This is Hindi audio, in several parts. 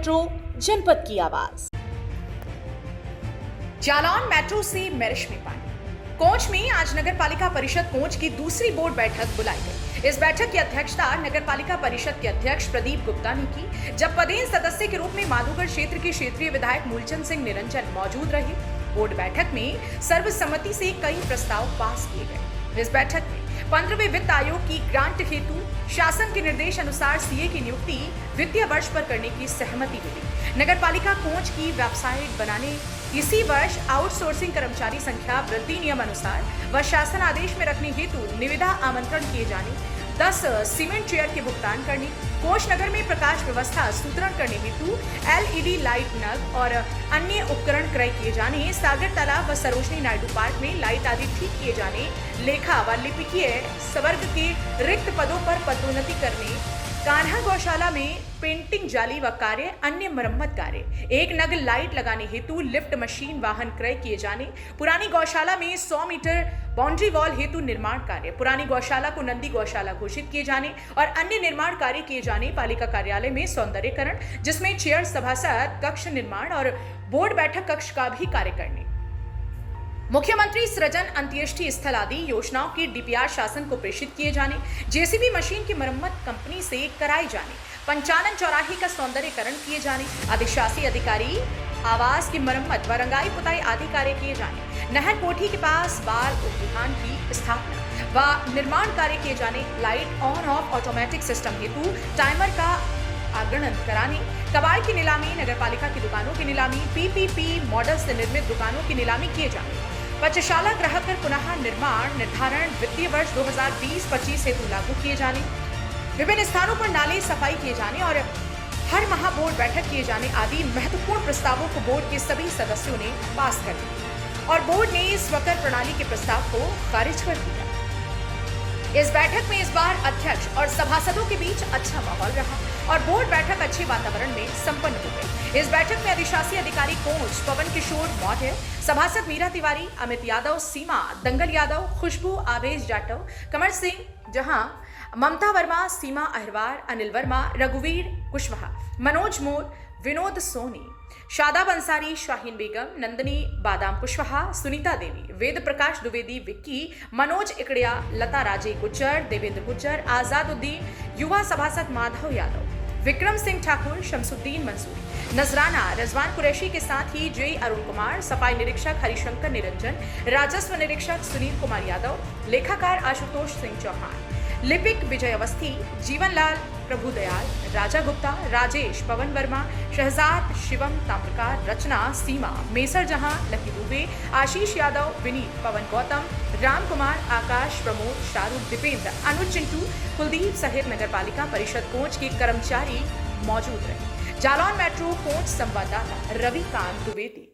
मेट्रो, जनपद की आवाज। जालौन मेट्रो से मेरिश में पानी। कोंच में आज नगर पालिका परिषद कोंच की दूसरी बोर्ड बैठक बुलाई गई। इस बैठक की अध्यक्षता नगर पालिका परिषद के अध्यक्ष प्रदीप गुप्ता ने की, जब पदेन सदस्य के रूप में माधोगढ़ क्षेत्र के क्षेत्रीय विधायक मूलचंद सिंह निरंजन मौजूद रहे। बोर्ड बैठक में सर्वसम्मति से कई प्रस्ताव पास किए गए। इस बैठक में 15वें वित्त आयोग की ग्रांट हेतु शासन के निर्देश अनुसार सीए की नियुक्ति वित्तीय वर्ष पर करने की सहमति मिली। नगर पालिका कोंच की वेबसाइट बनाने, इसी वर्ष आउटसोर्सिंग कर्मचारी संख्या वृद्धि नियम अनुसार व शासन आदेश में रखने हेतु निविदा आमंत्रण किए जाने, 10 सीमेंट चेयर के भुगतान करने, कोंच नगर में प्रकाश व्यवस्था सुदृढ़ करने हेतु एलईडी लाइट नग और अन्य उपकरण क्रय किए जाने, सागर तालाब व सरोजनी नायडू पार्क में लाइट आदि ठीक किए जाने, लेखा व लिपिकीय वर्ग के रिक्त पदों पर पदोन्नति करने, कान्हा गौशाला में पेंटिंग जाली व कार्य, अन्य मरम्मत कार्य, 1 नग लाइट लगाने हेतु लिफ्ट मशीन वाहन क्रय किए जाने, पुरानी गौशाला में 100 मीटर बाउंड्री वॉल हेतु निर्माण कार्य, पुरानी गौशाला को नंदी गौशाला घोषित किए जाने और अन्य निर्माण कार्य किए जाने, पालिका कार्यालय में सौंदर्यकरण जिसमें चेयर सभासद कक्ष निर्माण और बोर्ड बैठक कक्ष का भी कार्य करने, मुख्यमंत्री सृजन अंत्येष्टि स्थल आदि योजनाओं की डीपीआर शासन को प्रेषित किए जाने, जेसीबी मशीन की मरम्मत कंपनी से कराई जाने, पंचानन चौराहे का सौंदर्यकरण किए जाने, अधिशासी अधिकारी आवास की मरम्मत व रंगाई पुताई आदि कार्य किए जाने, नहर कोठी के पास बाल उद्यान की स्थापना व निर्माण कार्य किए जाने, light on off automatic system हेतु टाइमर का आगणन कराने, कबाड़ की नीलामी, नगर पालिका की दुकानों की नीलामी, पीपीपी मॉडल से निर्मित दुकानों की नीलामी किए जाने, पचशाला ग्राहक कर पुनः निर्माण निर्धारण वित्तीय वर्ष 2020-25 हेतु लागू किए जाने, विभिन्न स्थानों पर नाले सफाई किए जाने और हर माह बोर्ड बैठक किए जाने आदि महत्वपूर्ण प्रस्तावों को बोर्ड के सभी सदस्यों ने पास कर दिया और बोर्ड ने स्वकर प्रणाली के प्रस्ताव को खारिज कर दिया। इस बैठक में इस बार अध्यक्ष और सभासदों के बीच अच्छा माहौल रहा और बोर्ड बैठक अच्छे वातावरण में संपन्न हो गई। इस बैठक में अधिशासी अधिकारी कोंच पवन किशोर मौर्य, सभासद मीरा तिवारी, अमित यादव, सीमा दंगल यादव, खुशबू आवेश जाटव, कमर सिंह जहां, ममता वर्मा, सीमा अहिरवार, अनिल वर्मा, रघुवीर कुशवाहा, मनोज मोर, विनोद सोनी, शादाब अंसारी, शाहीन बेगम, नंदनी बादाम कुशवाहा, सुनीता देवी, वेद प्रकाश द्विवेदी, विक्की, मनोज इकड़िया, लता राजे गुज्जर, देवेंद्र गुज्जर, आजाद उद्दीन, युवा सभासद माधव यादव, विक्रम सिंह ठाकुर, शमसुद्दीन मंसूरी, नजराना रजवान कुरैशी के साथ ही जे अरुण कुमार, सफाई निरीक्षक हरिशंकर निरंजन, राजस्व निरीक्षक सुनील कुमार यादव, लेखाकार आशुतोष सिंह चौहान, लिपिक विजय अवस्थी, जीवनलाल प्रभुदयाल, राजा गुप्ता, राजेश, पवन वर्मा, शहजाद, शिवम ताम्रकार, रचना, सीमा, मेसर जहां, लकी दुबे, आशीष यादव, विनीत, पवन गौतम, राम कुमार, आकाश, प्रमोद, शाहरुख, दीपेंद्र, अनुज चिंटू, कुलदीप सहित नगर पालिका परिषद कोंच के कर्मचारी मौजूद रहे। जालौन मेट्रो कोंच संवाददाता रविकांत द्विवेदी।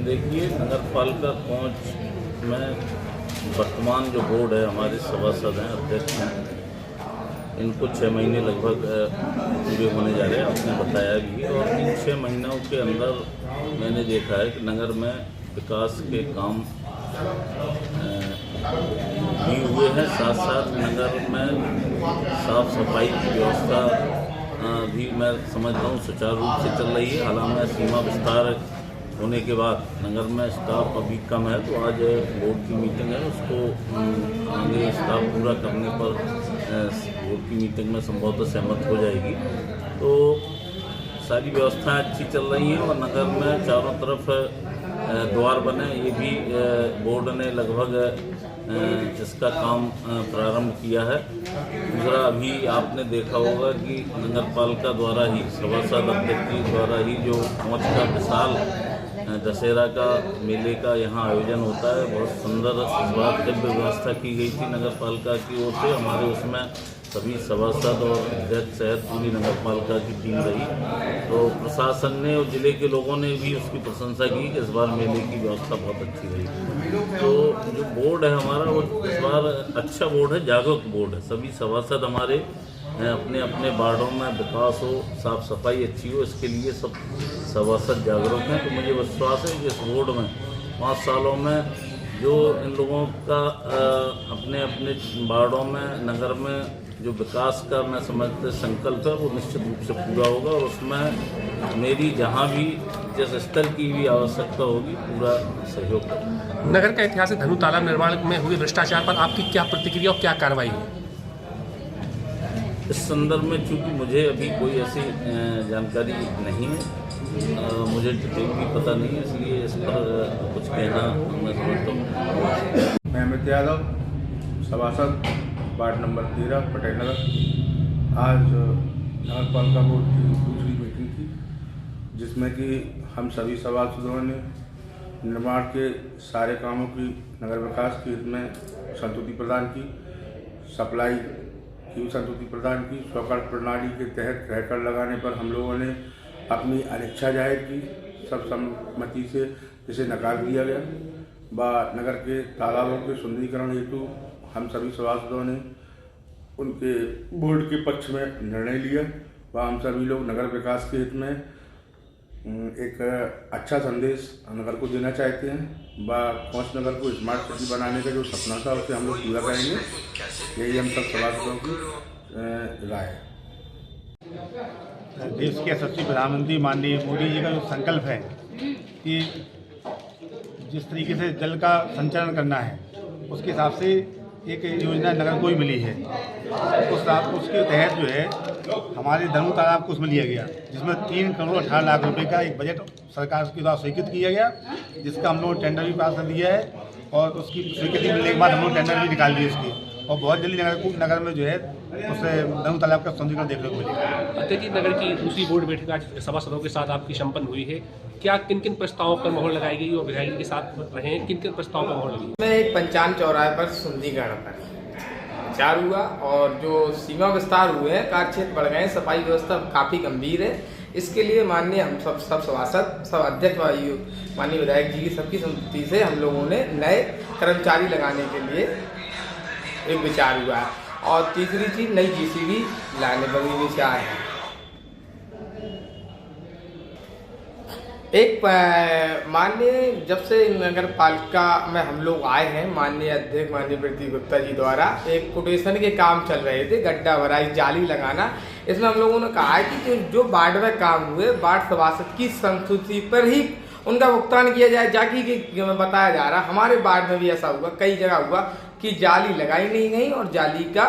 देखिए, नगर पालिका कोंच में वर्तमान जो बोर्ड है, हमारे सभासद हैं, अध्यक्ष हैं, इनको 6 महीने लगभग पूरे होने जा रहे हैं, आपने बताया भी। और इन 6 महीनों के अंदर मैंने देखा है कि नगर में विकास के काम भी हुए हैं, साथ साथ नगर में साफ सफाई की व्यवस्था भी मैं समझता हूँ सुचारू रूप से चल रही है। हालांकि सीमा विस्तार होने के बाद नगर में स्टाफ अभी कम है, तो आज बोर्ड की मीटिंग है, उसको आगे स्टाफ पूरा करने पर बोर्ड की मीटिंग में संभवतः सहमत हो जाएगी। तो सारी व्यवस्थाएं अच्छी चल रही हैं और नगर में चारों तरफ द्वार बने, ये भी बोर्ड ने लगभग इसका काम प्रारंभ किया है। दूसरा, अभी आपने देखा होगा कि नगर पालिका द्वारा ही, सभासद अध्यक्ष द्वारा ही जो कोंच का विशाल दशहरा का मेले का यहाँ आयोजन होता है, बहुत सुंदर इस बात की व्यवस्था की गई थी नगर पालिका की ओर से। हमारे उसमें सभी सभासद और अध्यक्ष सहित पूरी नगर पालिका की टीम रही, तो प्रशासन ने और जिले के लोगों ने भी उसकी प्रशंसा की कि इस बार मेले की व्यवस्था बहुत अच्छी रही। तो जो बोर्ड है हमारा, वो इस बार अच्छा बोर्ड है, जागरूक बोर्ड है। सभी सभासद हमारे अपने अपने वार्डों में विकास हो, साफ सफाई अच्छी हो, इसके लिए सब सभासद जागरूक हैं। तो मुझे विश्वास है कि इस बोर्ड में 5 सालों में जो इन लोगों का अपने अपने वार्डों में, नगर में जो विकास का मैं समझते संकल्प है वो निश्चित रूप से पूरा होगा और उसमें मेरी जहाँ भी जिस स्तर की भी आवश्यकता होगी पूरा सहयोग करूँगा। नगर का ऐतिहासिक धनु तालाब निर्माण में हुए भ्रष्टाचार पर आपकी क्या प्रतिक्रिया और क्या कार्रवाई हुई? इस संदर्भ में चूँकि मुझे अभी कोई ऐसी जानकारी नहीं है, मुझे डिटेल भी पता नहीं है, इसलिए इस पर कुछ कहना मैं समझता हूँ। महमद यादव, सभासद, वार्ड नंबर 13, पटेल नगर। आज नगर पालिका बोर्ड की दूसरी मीटिंग थी, जिसमें कि हम सभी सभासदों ने निर्माण के सारे कामों की नगर विकास के हित में संतुष्टि प्रदान की, सप्लाई की संतुष्टि प्रदान की। स्वकार प्रणाली के तहत क्रैकर लगाने पर हम लोगों ने अपनी अनिच्छा जाहिर की, सब सम्मति से जिसे नकार दिया गया। नगर के तालाबों के सुंदरीकरण हेतु हम सभी सभासदों ने उनके बोर्ड के पक्ष में निर्णय लिया व हम सभी लोग नगर विकास के हित में एक अच्छा संदेश नगर को देना चाहते हैं व कोंच नगर को स्मार्ट सिटी बनाने का जो सपना था उसे हम लोग पूरा करेंगे। यही हम सब सभासदों की राय है। देश के यशस्वी प्रधानमंत्री माननीय मोदी जी का जो संकल्प है कि जिस तरीके से जल का संचरण करना है उसके हिसाब से एक योजना नगर को ही मिली है। उसके तहत जो है हमारे धनु तालाब को उसमें लिया गया, जिसमें 3 करोड़ 18 लाख रुपए का एक बजट सरकार के द्वारा स्वीकृत किया गया, जिसका हम लोग टेंडर भी पास कर दिया है और उसकी स्वीकृति मिलने के बाद हम लोग टेंडर भी निकाल दिए उसकी, और बहुत जल्दी नगर में जो है उससे धनु तालाब का सौंदर्यीकरण देखने को मिलेगा। अत्यधिक नगर की दूसरी बोर्ड बैठक आज सभासदों के साथ आपकी संपन्न हुई है। क्या किन किन प्रस्तावों पर मोहर लगाई गई और विधायक के साथ रहे हैं, किन किन प्रस्तावों पर मोहर लगी? में एक पंचायत चौराहे पर सुंदरीकरण पर विचार हुआ और जो सीमा विस्तार हुए हैं, कार्य क्षेत्र बढ़ गए हैं, सफाई व्यवस्था काफ़ी गंभीर है। इसके लिए माननीय हम सब सभासद, सब अध्यक्ष, माननीय विधायक जी की सबकी सम्मति से हम लोगों ने नए कर्मचारी लगाने के लिए एक विचार हुआ है। और तीसरी चीज़, नई जीसीबी लाने पर भी विचार है। एक माननीय जब से नगर पालिका में हम लोग आए हैं, माननीय अध्यक्ष माननीय प्रदीप गुप्ता जी द्वारा एक कोटेशन के काम चल रहे थे, गड्ढा भराई, जाली लगाना। इसमें हम लोगों ने कहा है कि जो वार्ड में काम हुए वार्ड सभासद की संस्तुति पर ही उनका भुगतान किया जाए। जाकि बताया जा रहा हमारे वार्ड में भी ऐसा हुआ, कई जगह हुआ कि जाली लगाई नहीं गई और जाली का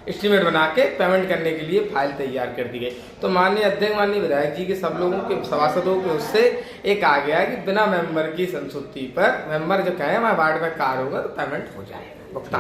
एस्टीमेट बना के पेमेंट करने के लिए फाइल तैयार कर दी गई। तो माननीय अध्यक्ष माननीय विधायक जी के सब लोगों के सभासदों के उससे एक आ गया कि बिना मेंबर की संस्तुति पर मेंबर जो कहे मैं वार्ड में कार्य होगा तो पेमेंट हो जाएगा, भुगतान